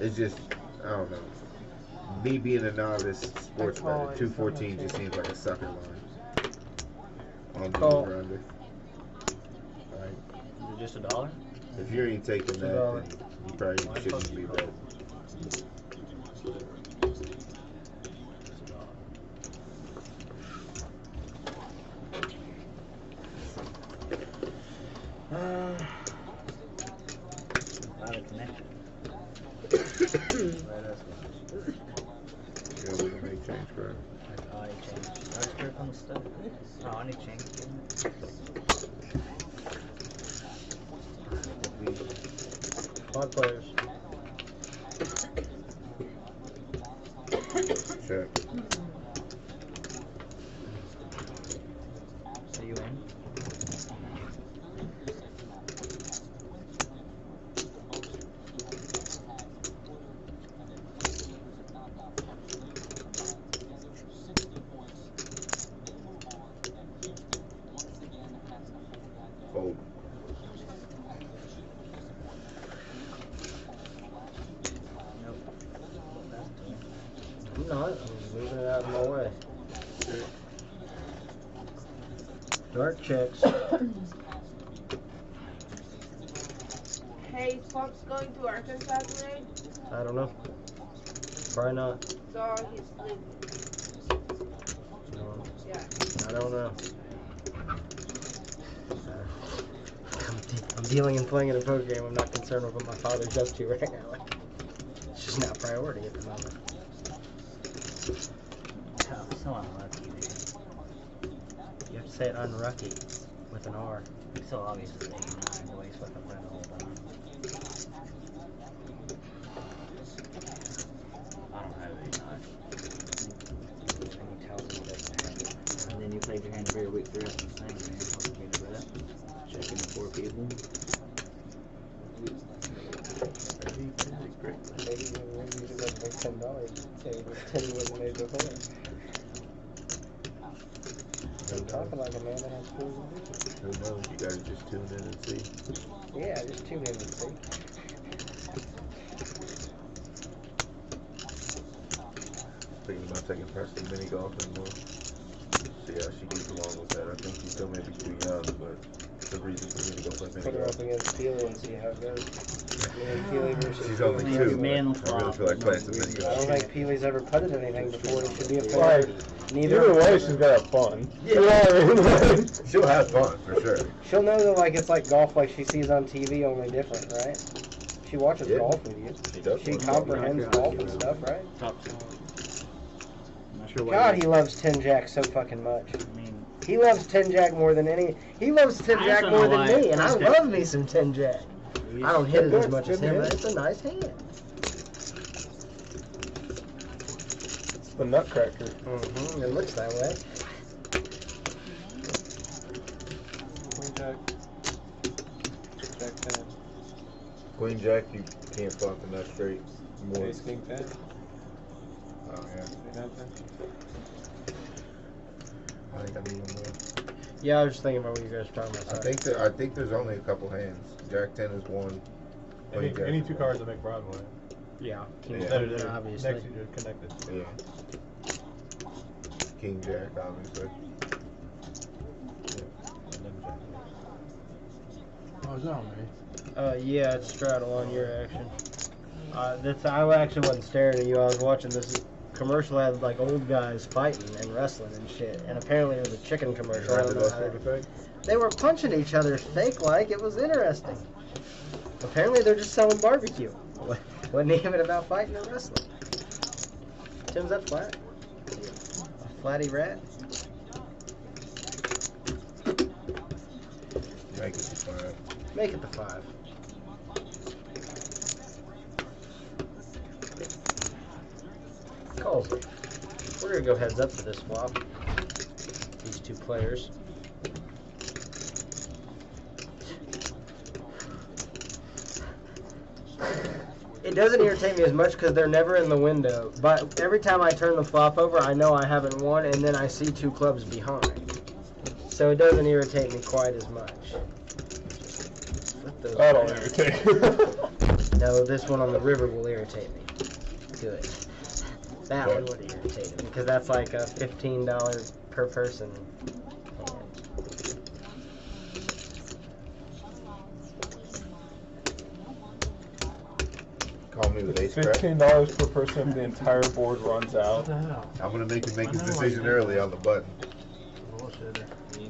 It's just, I don't know. Me being a novice sports bettor, 214 just seems like a sucker line. On the over-under. Right. Is it just $1? If you ain't taking that, then you probably shouldn't be betting. Out of connection. Yeah, we can make change for it. Oh, I changed. That's good on the stuff. Oh, I need change. 5 players. Check. Are you in? Fold. Nope. I'm not. I'm moving it out of my way. Dark checks. Hey, Funk's going to Arkansas today? I don't know. Probably not. So he's leaving. No, Yeah. I don't know. I'm dealing and playing in a poker game. I'm not concerned with what my father's up to right now. It's just not a priority at the moment. Oh, so unlucky, dude. You have to say it unlucky with an R. It's so obvious it's 89, the way he's fucking playing the whole time. I don't have 89. And he tells me that. And then you played your hand very weak the rest of the thing, man. Fucking get it up. Checking the 4 people. Maybe you should like make $10. Say it was 10 wasn't made before. I'm talking like a man that has schools and vision. Who knows? You gotta just tune in and see. Yeah, just tune in and see. Thinking about taking Preston mini golf and more. See how she gets along with that. I think she still may be too young, but it's a reason for me to go play mini Put her golf. up against Keely and see how it goes. Me and Keely versus She's only Keely. 2, but I Man, really feel like playing some mini I golf. don't think Peely's ever putted anything before. It should be a Like, fair. either way, she's gotta have fun. Yeah. She'll have fun, for sure. She'll know that like it's like golf like she sees on TV, only different, right? She watches Yeah. golf with you. She does. She comprehends golf and stuff, right? Top song. I'm not sure why. God, he loves 10 Jack so fucking much. I mean, He loves 10 Jack more than any. He loves 10 I Jack don't more know than why. me, and I love me some 10 Jack. I don't hit it as Good, much as good him, hit. but it's a nice hand. It's the nutcracker. It looks that way. Queen Jack. Jack 10. Queen Jack, you can't flop the nut straight. More. Ace King 10. Oh, yeah. I think I need one more. Yeah, I was just thinking about what you guys were talking about. I think there's only a couple hands. Jack 10 is one. Any 2 cards that make Broadway. Yeah, King Yeah. That are Jack, obviously. next to you, connected. Yeah. King Jack, obviously. And then Jack. Oh, is that on me? Yeah, it's straddle on your action. I actually wasn't staring at you. I was watching this commercial had like old guys fighting and wrestling and shit. And apparently it was a chicken commercial. I don't know how they were punching each other fake like. It was interesting. Apparently they're just selling barbecue. Wasn't even about fighting or wrestling. Tim's that flat? A flatty rat? Make it to 5. Make it the 5. Calls it. We're gonna go heads up for this flop. These 2 players. It doesn't irritate me as much because they're never in the window. But every time I turn the flop over, I know I haven't won, and then I see 2 clubs behind. So it doesn't irritate me quite as much. Flip those I don't back. irritate. No, this one on the river will irritate me. Good. That one would irritate me because that's like a $15 per person. Call me with ace crap. $15 per person if the entire board runs out. What the hell? I'm gonna make him make his decision early on the button. Bullshit. Well,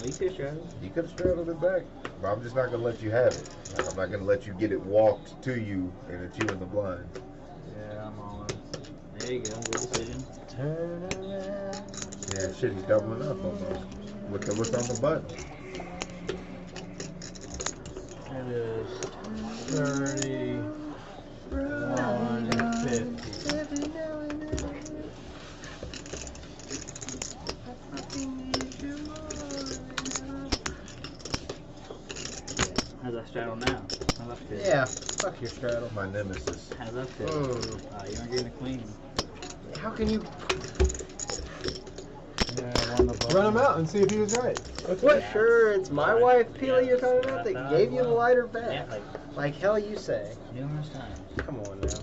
you could straddle. You could have straddled it back, but I'm just not gonna let you have it. Like, I'm not gonna let you get it walked to you and it's you in the blind. Yeah, I'm all in. There you go. Good decision. Turn around. Yeah, shit, he's doubling up almost with the look on the button. It is 30. 150. How's that straddle now? How's that feel? Yeah, fuck your straddle. My nemesis. How's that feel? You aren't getting a queen. How can you? Yeah, won the button. Run him out and see if he was right. What? Sure, it's my wife, Peely, you're talking about that That's gave you the lighter Yeah, back. Like hell you say. numerous times. Come on now.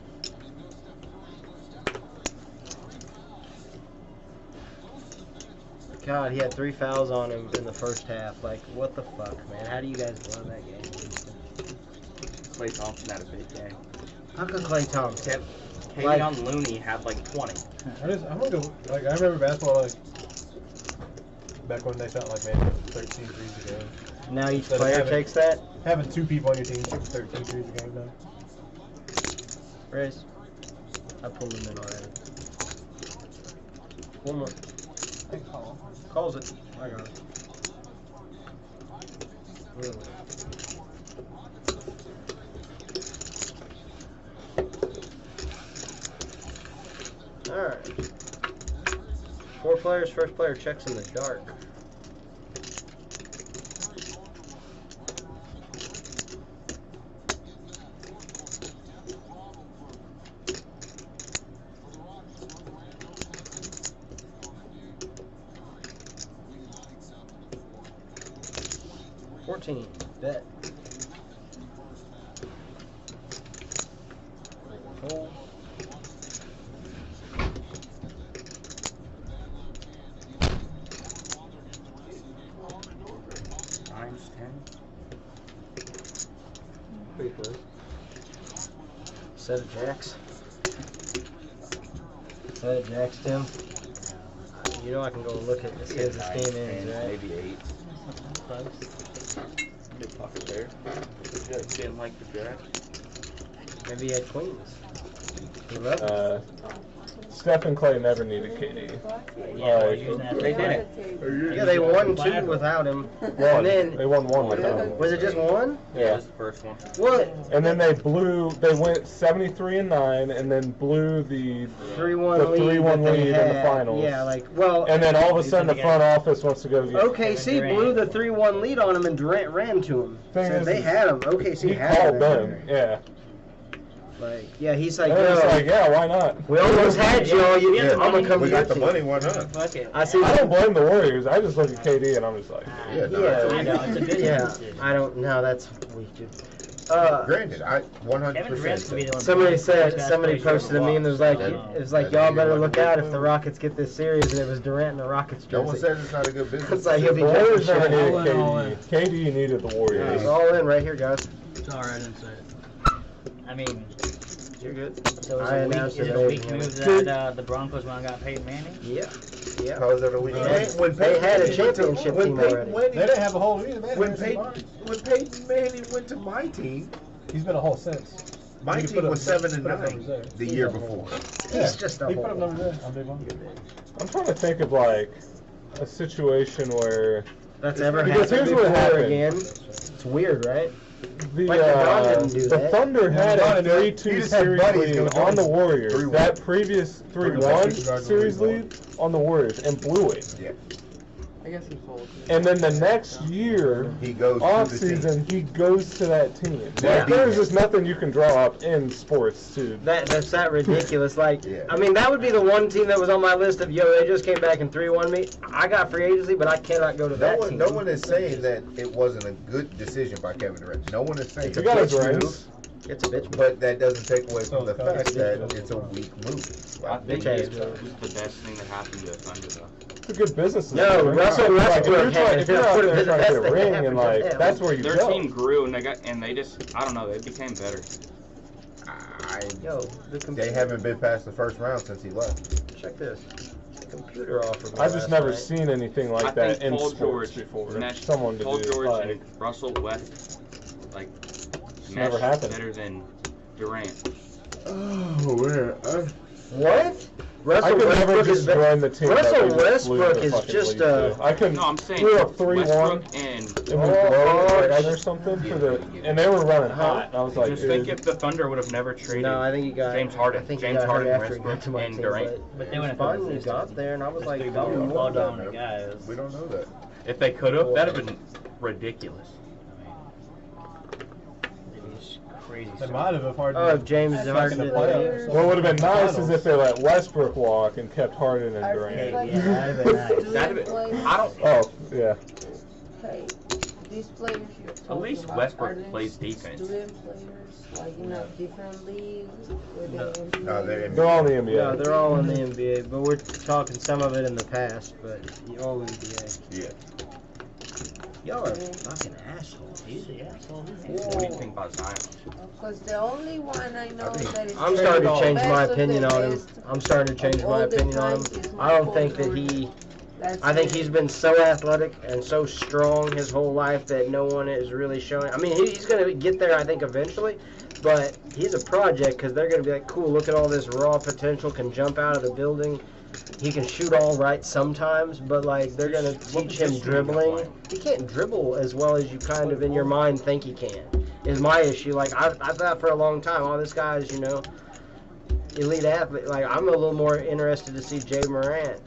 God, he had 3 fouls on him in the first half. Like, what the fuck, man? How do you guys win that game? Klay Thompson had a big game. How could Klay Thompson? Kaden Looney had like 20. I'm gonna go. Like I remember basketball like back when they felt like maybe 13 threes a game. Now each Instead of player having- takes that? Having 2 people on your team shooting 13 threes a game now. Raise. I pulled him in already. One more. Calls it. I got it. Really? Alright. 4 players, first player checks in the dark. Bet. Fold. Times 10. Pretty close. Set of jacks. Set of jacks, Tim. You know I can go look at this as the game ends, right? Maybe 8. Close. Good pocket there. Didn't like the jack. Maybe he had queens. He loved it. Steph and Clay never needed KD. Yeah, we're using that. They did it. Yeah, they won 2 without him. One. And then, They won 1 without him. was it just 1? Yeah, Yeah. this is the first one. What? And then they went 73-9, and then blew the 3-1 the lead. 3-1 that they lead in the had. finals. Yeah, like, well, And then all of a sudden the front office wants to go get OKC blew the 3-1 lead on him and Durant ran to him. Thing So is, they had him. OKC he had called him. them. Yeah. Like, yeah, he's like, And it's yo, like, yeah, why not? we almost had y'all. You, Yeah, I'm gonna come We to your got the team. money, why not? Fuck it. I see. I don't blame the Warriors. I just look at KD and I'm just like, Yeah, no, Yeah, that's I know, it's a business Yeah, decision. I don't know. That's weak, dude. Granted, I Kevin Durant's gonna be 100%. the one. Somebody said, Guys somebody play posted a meme. There's like, That- it was like, that y'all nigga better wanna look be out the if the move. Rockets get this series, and it was Durant in the Rockets jersey. No one says it's not a good business. It's like he'll be the Warriors catching never shit. needed All in. KD. KD needed the Warriors. It's all in right here, guys. Sorry, I didn't say it. I mean, You're good. so is I it announced a it weak earlier. move that the Broncos went and got Peyton Manning? Yeah. Yeah. How is that a week? Yeah. When They had a Peyton went to- championship when team Peyton already. Manning- They didn't have a whole either. They had When Harrison Peyton, Barnes. when Peyton Manning went to my team, He's been a whole since. my He team put up- was 7 and put up 9 numbers there. the year before. He's just a He put up whole. numbers there on day 1. I'm trying to think of like a situation where That's ever Because happened here's what before happened. again. It's weird, right? the Like LeBron didn't do the that. Thunder had LeBron a did. 3-2 He just had series buddies lead go on the down. Warriors. 3-1. That previous 3-1 3-1 series lead on the Warriors and blew it. Yeah. I guess he's old. And then the next year, He goes off to the team. season, he goes to that team. Yeah. Like, there's just nothing you can draw up in sports to. That's that ridiculous. Like, Yeah. I mean, that would be the one team that was on my list of, yo, they just came back and 3-1 me. I got free agency, but I cannot go to that team. No one is saying that it wasn't a good decision by Kevin Durant. No one is saying It's a You got his pitch rings. move. It's a bitch. But that doesn't take away from the So, fact that it's it's a weak move. I Like, think bitch it ass was the best thing that happened to Thunder, though. It's a good business. No, decision. Russell Like, Westbrook if you're out there trying to get a ring happened and to like them. that's where you Their go. team grew and they just I don't know, they became better. Yo, the computer. They haven't been past the first round since he left. Check this. The computer offered me I've just last never night. seen anything like I that think in Paul sports George before. meshed Someone to Paul do George like and Russell West like never meshed happened. better than Durant. Oh, man. What? I Russell could never Westbrook is just join the team. Russell that we just Westbrook blew the is fucking just, lead to. I couldn't No, I'm saying threw up 3-1 Westbrook and and we blow it or something for the and they were running hot. I was like, just think if the Thunder would have never traded No, I think he got James Harden, I think he James got Harden, hurt after he got Westbrook, to my and team, Durant. But they wouldn't have finally resisted. got there, and I was like, They double don't. Ball more. dominant guys. We don't know that. If they could have, that'd have been ridiculous. It's crazy. They might have if Harden. Oh, if James That's Harden in the did playoffs. that. what would have been nice is Finals. if they let Westbrook walk and kept Harden and I Durant. feel like Yeah, that'd have been nice. That'd have been, I don't. Oh yeah. hey, these players you're talking least about, Westbrook are they plays defense. student players, like in a different league with No. the NBA? No, they're They're all in the NBA. Yeah, they're all in the NBA, but we're talking some of it in the past, but all NBA. Yeah. Y'all are fucking assholes. He's the asshole. What do you think about Zion? Because the only one I know that is I'm starting to change my best of opinion the on him. best I'm starting to change of my all the opinion on him. times is I don't Michael think that Jordan. he. That's I think it. he's been so athletic and so strong his whole life that no one is really showing. I mean, he's going to get there, I think, eventually, but he's a project because they're going to be like, cool, look at all this raw potential, can jump out of the building. He can shoot all right sometimes, but like they're going to teach him dribbling. He can't dribble as well as you kind of in your mind think he can, is my issue. Like, I thought for a long time, oh, this guy's, you know, elite athlete. Like, I'm a little more interested to see Jay Morant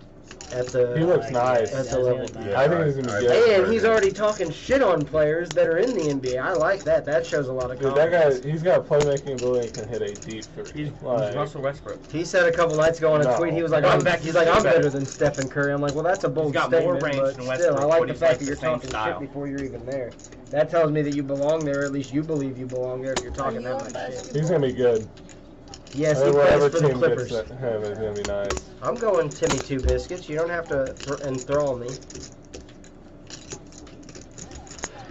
at the. He looks nice. At the level. Yeah, I think he's gonna be good. And he's already talking shit on players that are in the NBA. I like that. That shows a lot of Dude, that confidence. guy, he's got a playmaking ability and can hit a deep three. He's Like, Russell Westbrook. He said a couple nights ago on a No. tweet, he was like, No, I'm he's better than Stephen Curry. I'm like, well, that's a bold He's got statement, more range but than still, Westbrook, I like but the he's fact like that you're the same talking style. shit before you're even there. That tells me that you belong there, or at least you believe you belong there if you're talking that much shit. he's gonna be good. Yes, he Whatever plays for the team Clippers. gets him is gonna be nice. I'm going Timmy Two Biscuits. You don't have to enthrall me.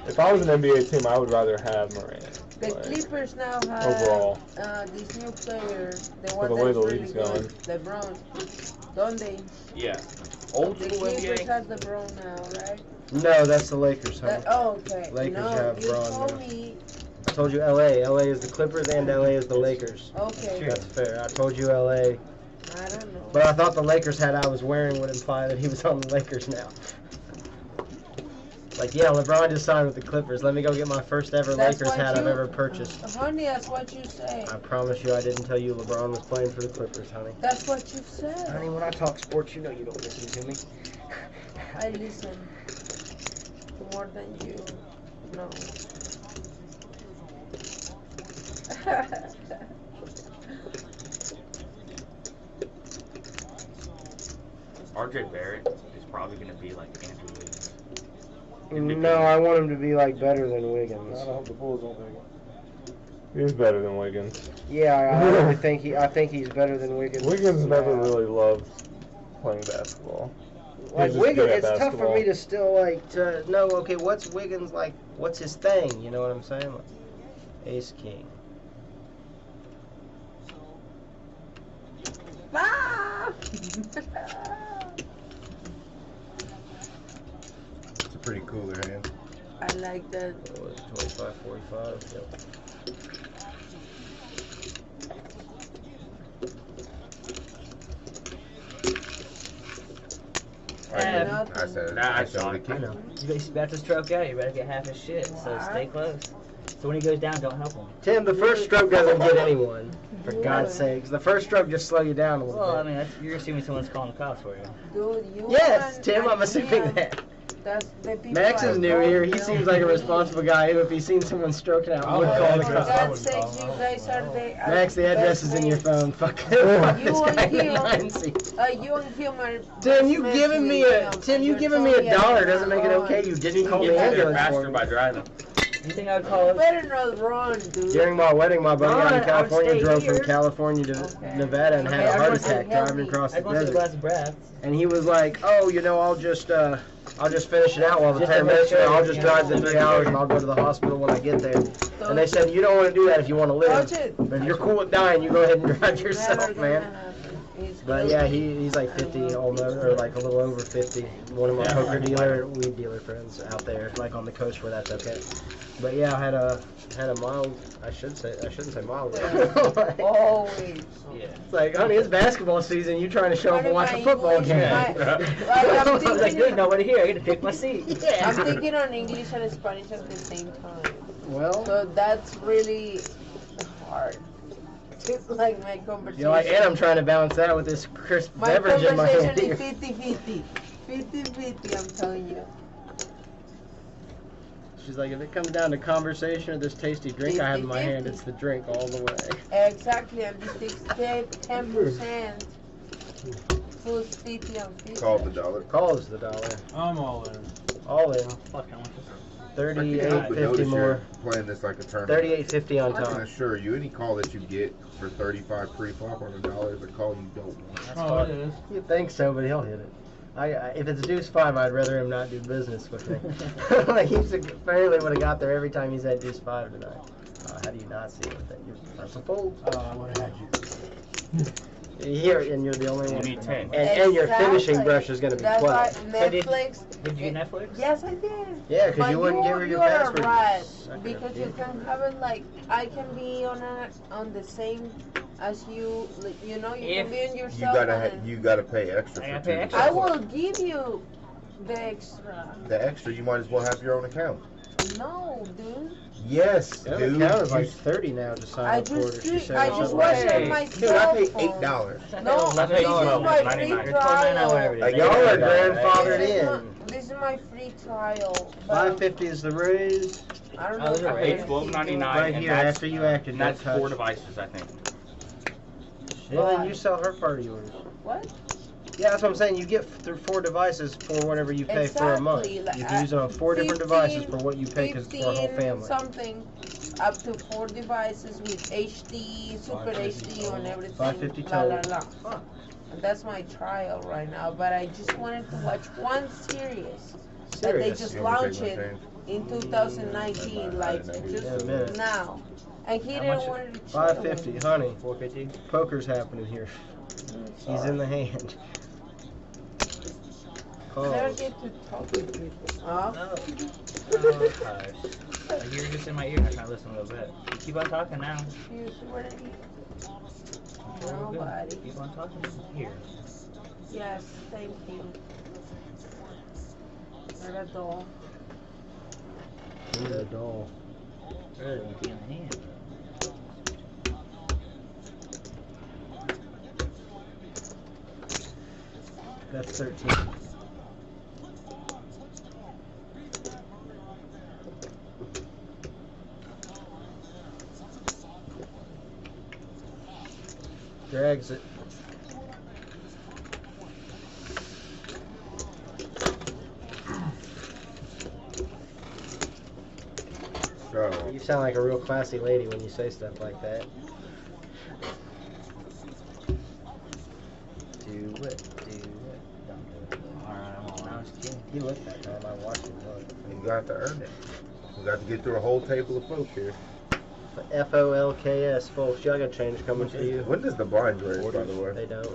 If I was an NBA team, I would rather have Morant. The Like, Clippers now have overall. this new player, the For one the way that's the really league's good, going. LeBron. Don't they? Yeah. Old The school Clippers NBA. have LeBron now, right? No, that's the Lakers, huh? That, oh, okay. Lakers no, have you Bron told now. me. I told you LA. LA is the Clippers and LA is the Lakers. Okay. That's fair. I told you LA. I don't know. But I thought the Lakers hat I was wearing would imply that he was on the Lakers now. Like, yeah, LeBron just signed with the Clippers. Let me go get my first ever That's Lakers what hat I've you- ever purchased. Honey, that's what you say. I promise you I didn't tell you LeBron was playing for the Clippers, honey. That's what you said. Honey, when I talk sports, you know you don't listen to me. I listen to more than you know. RJ Barrett is probably going to be like Andrew Wiggins. No, I want him to be like better than Wiggins. I hope the Bulls don't take it. He's better than Wiggins. Yeah, I really think I think he's better than Wiggins. Wiggins never Yeah. really loved playing basketball. Like just Wiggins, good at it's tough for basketball. me to still like to know. Okay, what's Wiggins like? What's his thing? You know what I'm saying? Like, Ace King. Ah! It's a pretty cooler hand. I like that. What was it, 25, 45? Yep. I said Nah, I I saw showed the it. kid. He's about to stroke out. You better get half his shit. So stay close. So when he goes down, don't help him. Tim, the first stroke doesn't get anyone. For God's sakes, the first stroke just slow you down a little Well, I bit. mean, you're assuming someone's calling the cops for you. Dude, you Yes, want Tim, I'm an assuming idea. that. That's the people Max I is new know, here. you He know. seems like a responsible guy who, if he seen someone stroking out, Oh, would yeah, call the for cops. God's sakes, you guys are the Max, the address is in your phone. Fuck this You guy and in the him. 9 seat. You and him are Tim, you best giving friends, me you a know, Tim, you you're giving me Tony $1 and doesn't make it Ron. okay. You didn't call You the get there ambulance for faster me. by driving. You think I would call You it? better not run, dude. During my wedding, my buddy out in Run, I would California stay drove here. from California to Okay. Nevada and had Okay, a heart everyone's attack healthy. driving across the I want a desert. glass of breath. And he was like, "Oh, you know, I'll just finish it out while the Just to make paramedics are. sure, I'll just yeah. drive the 3 hours and I'll go to the hospital when I get there." So And they said, "You don't want to do that if you want to live. Watch it. But if you're cool with dying, you go ahead and drive Never yourself, gonna man." happen. He's But good. yeah, he's like 50 almost, or like a little over 50. One of my Yeah. poker dealer, weed dealer friends out there, like on the coast where that's okay. But yeah, I had a mild. I shouldn't say mild. Always. Yeah. It's like, honey, it's basketball season. You trying to show up and watch a football game? Like, Yeah. I'm I was like, thinking, there's nobody here. I get to pick my seat. I'm thinking on English and Spanish at the same time. Well, So that's really hard. It's like my conversation. you're like, and I'm trying to balance that with this crisp My beverage in my hand. conversation is 50-50. 50-50, I'm telling you. She's like, if it comes down to conversation or this tasty drink I have in my hand, it's the drink all the way. Exactly, and this takes 10%. So it's 50 and 50. Call the dollar. Call is the dollar. I'm all in. All in. Fuck, I want this. I can't help but 38.50 notice more. you're playing this like a tournament. 38.50 on I can top. assure you, any call that you get for 35 pre-flop on a dollar is a call you don't want. Oh, it is. You think so, but he'll hit it. If it's deuce 5, I'd rather him not do business with me. Like he's apparently would have got there every time he's had deuce 5 tonight. How do you not see it with that? That's a fold. I would have had you. You hear it, and you're the only You one. need 10. And your finishing Exactly. brush is going to be That's 12. why Netflix. Did you get Netflix? Yes, I did. Yeah, because But you wouldn't give her your you are password. right, Sucker, because you dude. can have it like I can be on the same as you. Like, you know, you can be on You yourself. you gotta pay extra I for gotta pay 2. extra. I will give you the extra. The extra, you might as well have your own account. No, dude. Yes, The other dude. account is You- like 30 now to sign I up for it. just She do- said I or just something watch like it on that. my Dude, I paid cell phone. $8. No, this is my $11. free You're $12.99, whatever it trial. is. Y'all are $99. grandfathered This is in. this is my free trial. but 550 is the raise. I don't Oh, know. those if are I I paid raised. can $12.99 keep Right and here, that's, after you acted, and that's don't 4 touch. devices, I think. Yeah, then you sell her part of yours. What? Yeah, that's what I'm saying. You get through 4 devices for whatever you pay for a month. Exactly, You like, can use it on 4 different 15 devices for what you pay for a whole 15 family. something up to 4 devices with HD, Super 550 HD on everything. 550 la la total. la. And that's my trial right now, but I just wanted to watch one series that they Serious. just You want me to launched take my it thing? in 2019, like Yeah, just man. now. And he How didn't much? want to chill. 550, honey. 450. Poker's happening here. He's in the hand. I never Oh. get to talk with people. Huh? Oh, gosh. Like you were just in my ear and I trying to listen a little bit. Keep on talking now. You swear to me? We're good. Nobody. Keep on talking. Here. Yes, thank you. Not at all. He's a doll. Really won't be in the hand. That's 13. Drags it. So, You sound like a real classy lady when you say stuff like that. Do it, do it. Don't do it. Alright, I'm all Now out. it's cute. He looked that time. I watched him look. you got to earn it. We got to get through a whole table of folks here. FOLKS, folks. Y'all got change coming for you. When does the blind raise, by the way? They don't. Oh,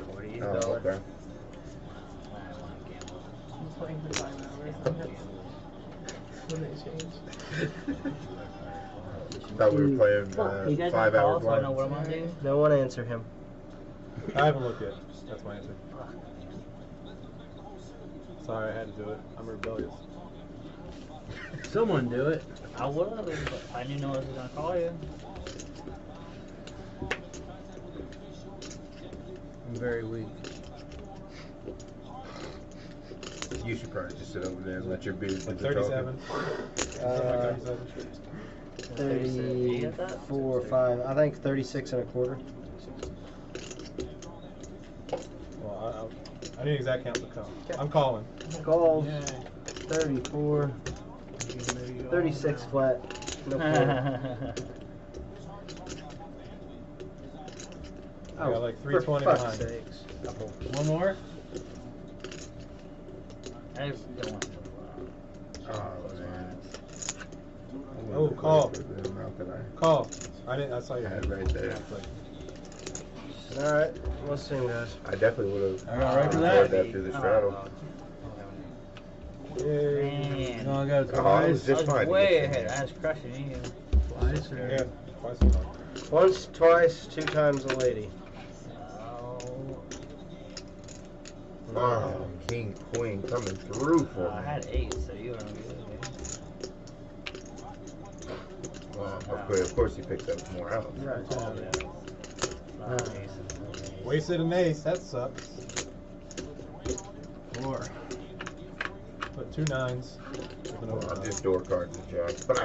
okay. I want to gamble. I'm playing for 5 hours. When they change. Thought we were playing You guys 5 want to hour call so I know blind. what I'm gonna do? No one answer him. I haven't looked yet. That's my answer. Sorry, I had to do it. I'm rebellious. Someone do it. I would have, but I didn't know I was gonna call you. I'm very weak. You should probably just sit over there and let your beard do Like the talking. 37. Something like 37. 34, 5. I think 36 and a quarter. Well, I need an exact count to come. I'm calling. Gold. Yay. 34. 36 flat. No clue. I got like for 320 fuck's behind. sakes. Couple. One more? I just don't want to. Oh man. Oh, call. The amount that I Call. I saw your had hand right there. All right, let's see, guys. I definitely would have. I got right for that. Through the straddle. Yay. Man. No, I got it Oh, I was twice. just I fine. was way ahead. I was crushing you. Twice, yeah. Twice. Once, twice, 2 times a lady. Oh, king, queen coming through for I me. had 8, so you were on good. Well, of course you picked up more outs. Wasted an ace. That sucks. 4. Put 2 9s. Well, just door cards and jacks. But I